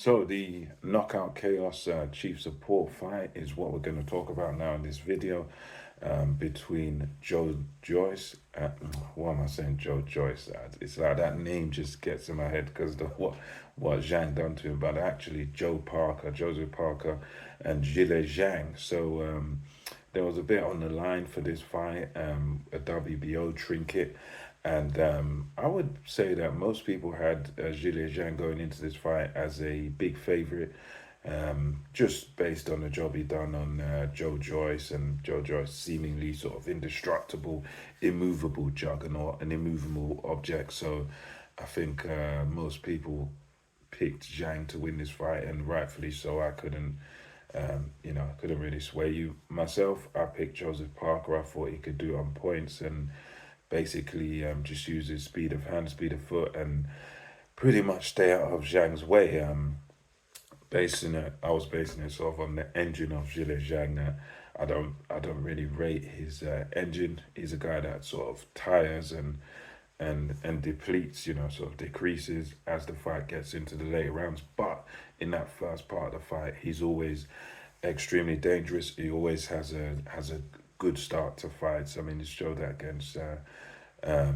So the Knockout Chaos Chief Support fight is what we're going to talk about now in this video, between Joe Joyce. Why am I saying Joe Joyce? It's like that name just gets in my head because the what Zhang done to him, but actually Joe Parker, Joseph Parker, and Zhilei Zhang. So there was a bit on the line for this fight, a WBO trinket. And I would say that most people had Zhilei Zhang going into this fight as a big favorite, just based on the job he done on Joe Joyce, and Joe Joyce seemingly sort of indestructible, immovable juggernaut, an immovable object. So I think most people picked Zhang to win this fight, and rightfully so. I couldn't, I couldn't really sway you myself. I picked Joseph Parker. I thought he could do it on points and basically just use his speed of hand, speed of foot, and pretty much stay out of Zhang's way. I was basing it sort of on the engine of Zhilei Zhang. I don't really rate his engine. He's a guy that sort of tires and depletes, sort of decreases as the fight gets into the later rounds. But in that first part of the fight, he's always extremely dangerous. He always has a good start to fights. I mean, he showed that against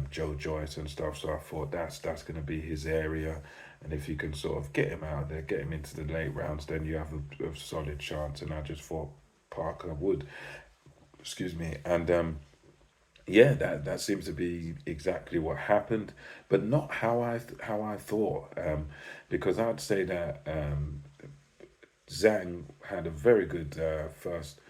Joe Joyce and stuff. So I thought that's going to be his area, and if you can sort of get him out there, get him into the late rounds, then you have a solid chance. And I just thought Parker would. Excuse me, and yeah, that seems to be exactly what happened, but not how I thought. Because I'd say that Zhang had a very good first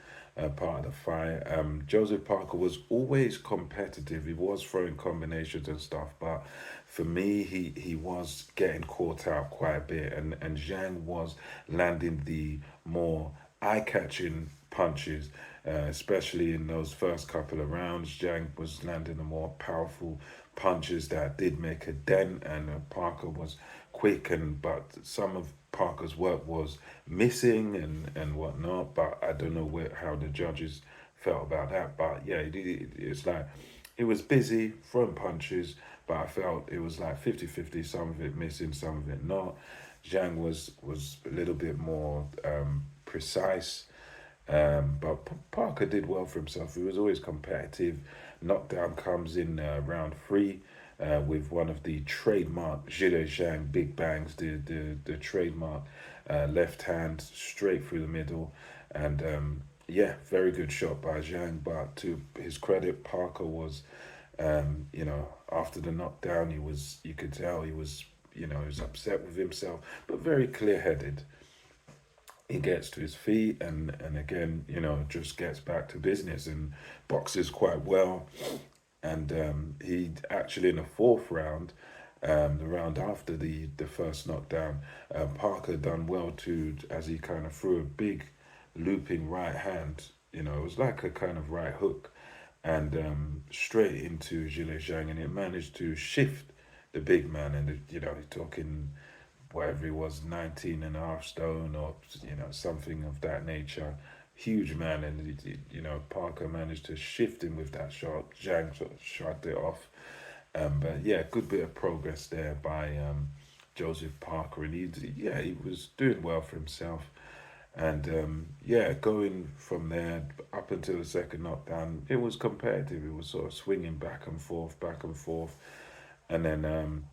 part of the fight. Joseph Parker was always competitive. He was throwing combinations and stuff, but for me, he was getting caught out quite a bit, and Zhang was landing the more eye-catching punches, especially in those first couple of rounds. Zhang was landing the more powerful punches that did make a dent, and Parker was quick, and but some of Parker's work was missing and whatnot. But I don't know how the judges felt about that. But yeah, it's like it was busy throwing punches, but I felt it was like 50-50, some of it missing, some of it not. Zhang was a little bit more precise, but Parker did well for himself. He was always competitive. Knockdown comes in round three, with one of the trademark Zhilei Zhang big bangs, the trademark left hand straight through the middle. And yeah, very good shot by Zhang. But to his credit, Parker was, after the knockdown, you could tell he was upset with himself, but very clear headed. He gets to his feet, and again, just gets back to business and boxes quite well. And he actually, in the fourth round, the round after the first knockdown, Parker done well too, as he kind of threw a big looping right hand. It was like a kind of right hook, and straight into Zhilei Zhang, and it managed to shift the big man. And he's talking whatever he was, 19 and a half stone, or something of that nature. Huge man, and Parker managed to shift him with that shot. Zhang sort of shrugged it off. But yeah, good bit of progress there by Joseph Parker, and he was doing well for himself. And yeah, going from there up until the second knockdown, it was competitive. It was sort of swinging back and forth, and then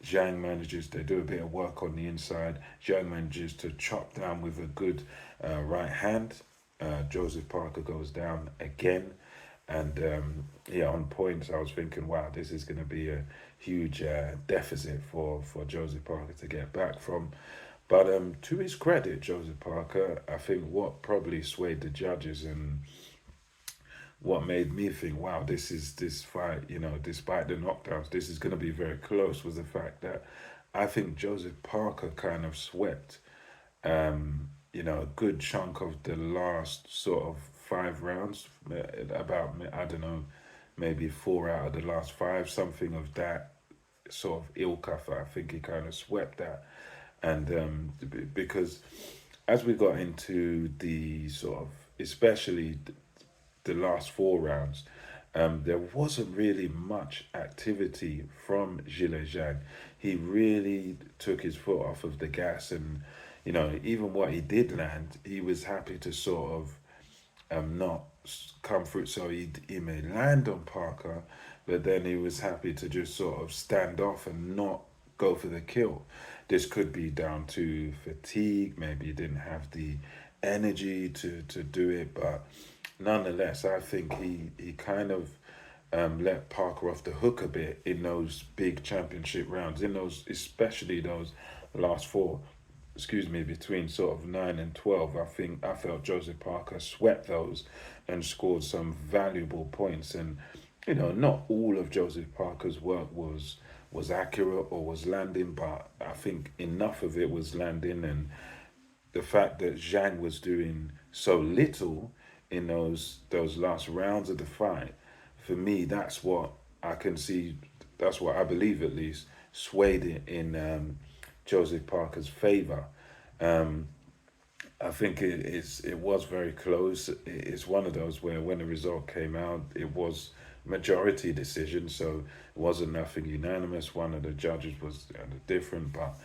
Zhang manages to do a bit of work on the inside. Zhang manages to chop down with a good right hand. Joseph Parker goes down again. And yeah, on points, I was thinking, wow, this is going to be a huge deficit for Joseph Parker to get back from. But to his credit, Joseph Parker, I think what probably swayed the judges, and what made me think, wow, this fight, despite the knockdowns, this is going to be very close, was the fact that I think Joseph Parker kind of swept, a good chunk of the last sort of 5 rounds, about, I don't know, maybe 4 out of the last five, something of that sort of ilk. I think he kind of swept that. And because as we got into the sort of, especially the last 4 rounds, there wasn't really much activity from Zhilei Zhang. He really took his foot off of the gas, and you know, even what he did land, he was happy to sort of not come through. So he may land on Parker, but then he was happy to just sort of stand off and not go for the kill. This could be down to fatigue. Maybe he didn't have the energy to do it, but nonetheless, I think he kind of let Parker off the hook a bit in those big championship rounds, in those, especially those last four, excuse me, between sort of 9 and 12. I think I felt Joseph Parker swept those and scored some valuable points. And you know, not all of Joseph Parker's work was accurate or was landing, but I think enough of it was landing. And the fact that Zhang was doing so little in those last rounds of the fight, for me, that's what I can see. That's what I believe, at least, swayed it in Joseph Parker's favor. Um, I think it was very close. It's one of those where when the result came out, it was majority decision, so it wasn't nothing unanimous. One of the judges was different, but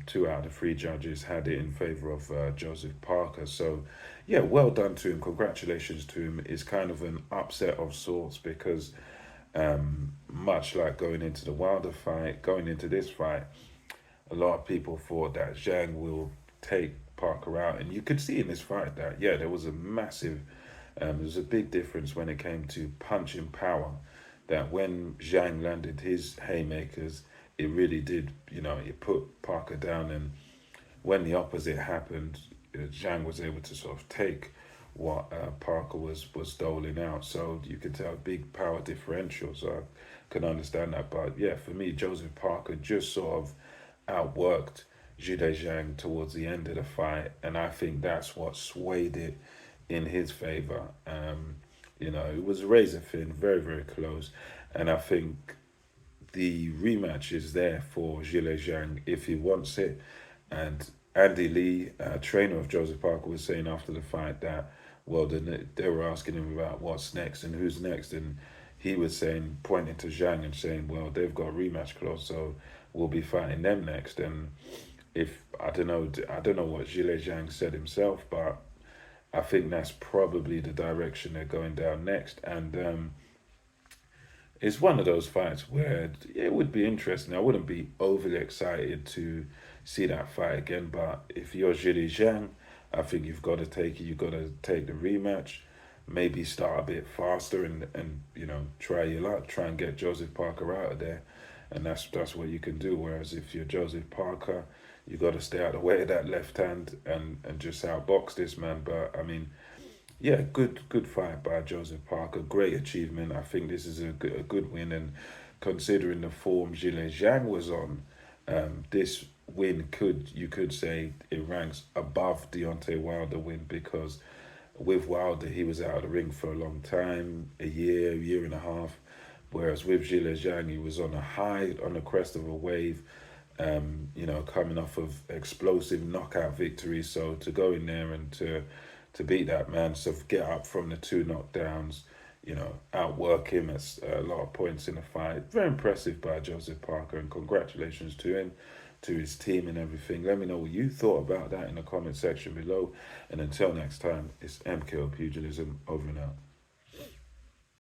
two out of the three judges had it in favor of Joseph Parker. So, yeah, well done to him. Congratulations to him. It's kind of an upset of sorts because, much like going into the Wilder fight, going into this fight, a lot of people thought that Zhang will take Parker out, and you could see in this fight that there was a massive, there was a big difference when it came to punching power. That when Zhang landed his haymakers, it really did, you know, it put Parker down, and when the opposite happened, Zhang was able to sort of take what Parker was doling out. So you could tell a big power differential. So I can understand that. But yeah, for me, Joseph Parker just sort of outworked Zhilei Zhang towards the end of the fight, and I think that's what swayed it in his favor. You know, it was razor thin, very very close, and I think the rematch is there for Zhilei Zhang if he wants it. And Andy Lee, trainer of Joseph Parker, was saying after the fight that, well, then they were asking him about what's next and who's next, and he was saying, pointing to Zhang and saying, well, they've got a rematch clause, so we'll be fighting them next. And if I don't know what Zhilei Zhang said himself, but I think that's probably the direction they're going down next. And it's one of those fights where it would be interesting. I wouldn't be overly excited to see that fight again, but if you're Zhilei Zhang, I think you've got to take it. You've got to take the rematch. Maybe start a bit faster and you know, try your luck. Try and get Joseph Parker out of there, and that's what you can do. Whereas if you're Joseph Parker, you got to stay out of the way of that left hand and just outbox this man. But I mean, yeah, good fight by Joseph Parker. Great achievement. I think this is a good win, and considering the form Zhilei Zhang was on, this win you could say it ranks above Deontay Wilder win, because with Wilder he was out of the ring for a long time, a year and a half, whereas with Zhilei Zhang he was on a high, on the crest of a wave, you know, coming off of explosive knockout victories. So to go in there and to beat that man, so get up from the two knockdowns, you know, outwork him at a lot of points in the fight. Very impressive by Joseph Parker, and congratulations to him, to his team and everything. Let me know what you thought about that in the comment section below. And until next time, it's MKO Pugilism, over and out.